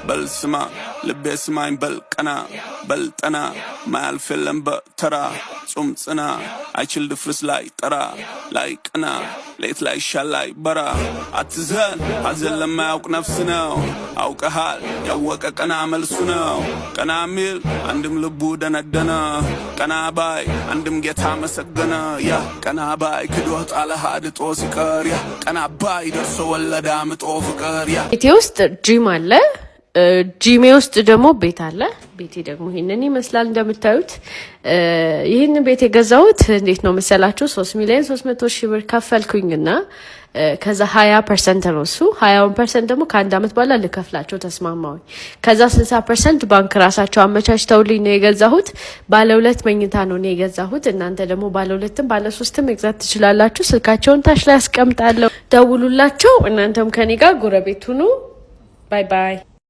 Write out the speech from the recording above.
በልስማ ልቤ ስማኝ በልቀና በልጠና ማያልፍ የለም በተራ ጾም ጽና አይችል ድፍርስ ላይ ጠራ ላይ ቀና ሌት ላይ ሻል ላይ በራ አትዘን ሐዘን ለማያውቅ ነፍስ ነው አውቀሃል ያወቀ ቀና መልሱ ነው ቀና ሚል አንድም ልቡ ደነደነ ቀና ባይ አንድም ጌታ መሰገነ ያ ቀና ባይ ክዶህ ጣለህ አድጦ ሲቀር ያ ቀና ባይ ደርሶ ወለዳ ምጦ ፍቅር ያ ቤቴ ውስጥ ጂም አለ ጂሜ ውስጥ ደግሞ ቤት አለ ቤቴ ደግሞ ይሄንን ይመስላል እንደምታዩት ይሄን ቤት የገዛሁት እንዴት ነው መሰላችሁ 3,300,000 ብር ከፈልኩኝና ከዛ 20% ነው እሱ 20% ደግሞ ከአንድ አመት በኋላ ልከፍላቸው ተስማማሁኝ ከዛ 60% ባንክ ራሳቸው አመቻችተውልኝ ነው የገዛሁት ባለ 2 መኝታ ነው የገዛሁት እናንተ ደግሞ ባለ 2ም ባለ 3ም መግዛት ትችላላችሁ ስልካቸውን ታች ላይ አስቀምጣለሁ ደውሉላቸው እናንተም ከኔ ጋር ጎረቤት ሁኑ ባይ ባይ